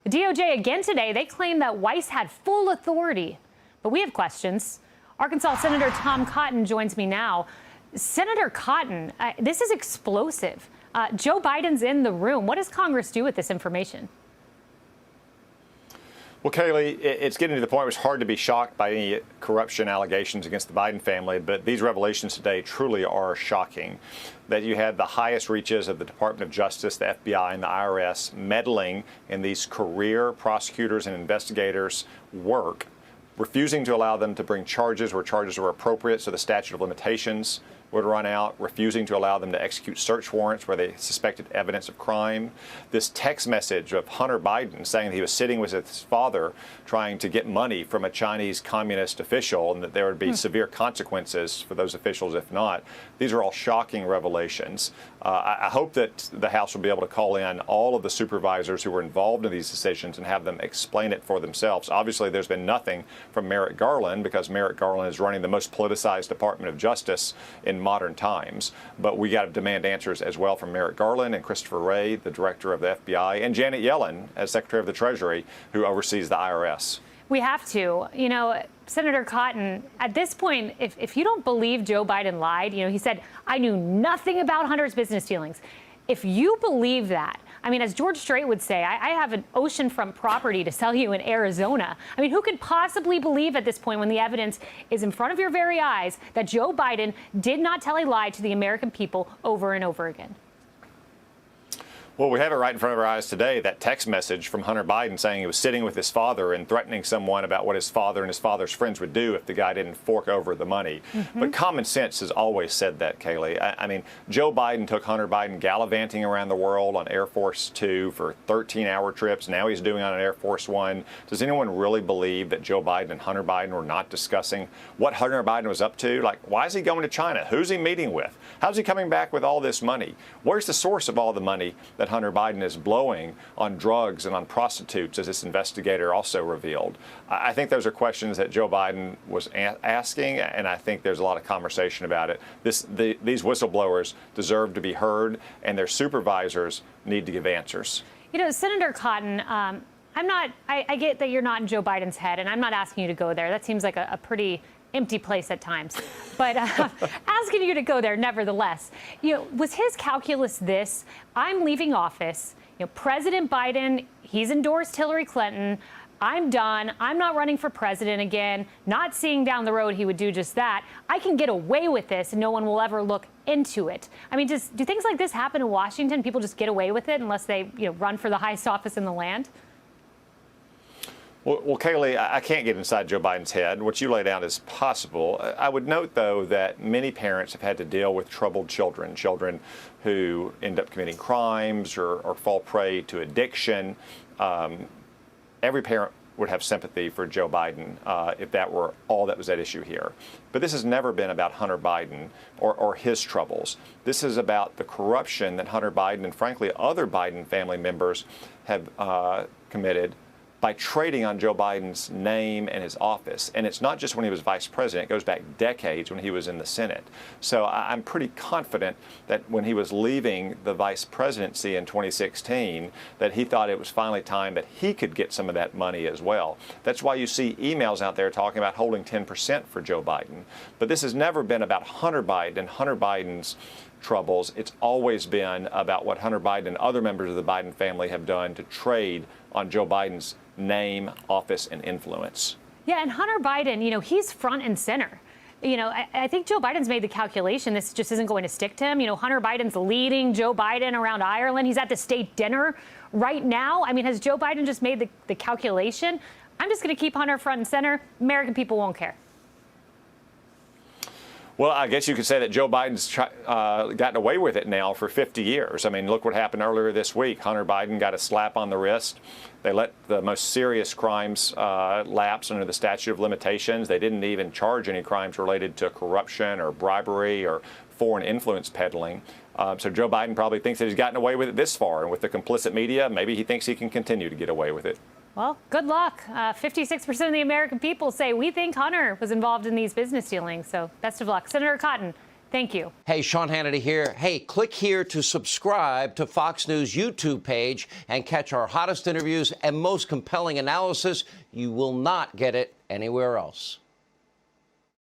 The DOJ again today, they claim that Weiss had full authority. But we have questions. Arkansas Senator Tom Cotton joins me now. Senator Cotton, this is explosive. Joe Biden's in the room. What does Congress do with this information? Well, Kayleigh, it's getting to the point where it's hard to be shocked by any corruption allegations against the Biden family, but these revelations today truly are shocking. That you had the highest reaches of the Department of Justice, the FBI, and the IRS meddling in these career prosecutors and investigators' work, refusing to allow them to bring charges where charges were appropriate, so the statute of limitations would run out, refusing to allow them to execute search warrants where they suspected evidence of crime. This text message of Hunter Biden saying that he was sitting with his father trying to get money from a Chinese communist official and that there would be severe consequences for those officials if not. These are all shocking revelations. I hope that the House will be able to call in all of the supervisors who were involved in these decisions and have them explain it for themselves. Obviously, there's been nothing from Merrick Garland because Merrick Garland is running the most politicized Department of Justice in modern times. But we got to demand answers as well from Merrick Garland and Christopher Wray, the director of the FBI, and Janet Yellen as Secretary of the Treasury, who oversees the IRS. We have to. You know, Senator Cotton, at this point, if you don't believe Joe Biden lied, you know, he said, I knew nothing about Hunter's business dealings. If you believe that, I mean, as George Strait would say, I have an oceanfront property to sell you in Arizona. I mean, who could possibly believe at this point when the evidence is in front of your very eyes that Joe Biden did not tell a lie to the American people over and over again? Well, we have it right in front of our eyes today, that text message from Hunter Biden saying he was sitting with his father and threatening someone about what his father and his father's friends would do if the guy didn't fork over the money. But common sense has always said that, Kayleigh. I mean, Joe Biden took Hunter Biden gallivanting around the world on Air Force Two for 13-hour trips. Now he's doing on an Air Force One. Does anyone really believe that Joe Biden and Hunter Biden were not discussing what Hunter Biden was up to? Like, why is he going to China? Who's he meeting with? How's he coming back with all this money? Where's the source of all the money that Hunter Biden is blowing on drugs and on prostitutes, as this investigator also revealed? I think those are questions that Joe Biden was asking, and I think there's a lot of conversation about it. These whistleblowers deserve to be heard, and their supervisors need to give answers. You know, Senator Cotton, I get that you're not in Joe Biden's head, and I'm not asking you to go there. That seems like a pretty empty place at times, but asking you to go there nevertheless. You know, was his calculus this? I'm leaving office. You know, President Biden, he's endorsed Hillary Clinton. I'm done. I'm not running for president again. Not seeing down the road he would do just that. I can get away with this and no one will ever look into it. I mean, do things like this happen in Washington? People just get away with it unless they, you know, run for the highest office in the land? Well, Kayleigh, I can't get inside Joe Biden's head. What you laid out is possible. I would note, though, that many parents have had to deal with troubled children who end up committing crimes or fall prey to addiction. Every parent would have sympathy for Joe Biden if that were all that was at issue here. But this has never been about Hunter Biden or his troubles. This is about the corruption that Hunter Biden and, frankly, other Biden family members have committed by trading on Joe Biden's name and his office. And it's not just when he was vice president. It goes back decades when he was in the Senate. So I'm pretty confident that when he was leaving the vice presidency in 2016, that he thought it was finally time that he could get some of that money as well. That's why you see emails out there talking about holding 10% for Joe Biden. But this has never been about Hunter Biden and Hunter Biden's troubles. It's always been about what Hunter Biden and other members of the Biden family have done to trade on Joe Biden's name, office, and influence. Yeah, and Hunter Biden, you know, he's front and center. You know, I think Joe Biden's made the calculation this just isn't going to stick to him. You know, Hunter Biden's leading Joe Biden around Ireland. He's at the state dinner right now. I mean, has Joe Biden just made the calculation? I'm just going to keep Hunter front and center. American people won't care. Well, I guess you could say that Joe Biden's gotten away with it now for 50 years. I mean, look what happened earlier this week. Hunter Biden got a slap on the wrist. They let the most serious crimes lapse under the statute of limitations. They didn't even charge any crimes related to corruption or bribery or foreign influence peddling. So Joe Biden probably thinks that he's gotten away with it this far. And with the complicit media, maybe he thinks he can continue to get away with it. Well, good luck. 56% of the American people say we think Hunter was involved in these business dealings. So best of luck. Senator Cotton, Thank you. Hey, Sean Hannity here. Hey, click here to subscribe to Fox News YouTube page and catch our hottest interviews and most compelling analysis. You will not get it anywhere else.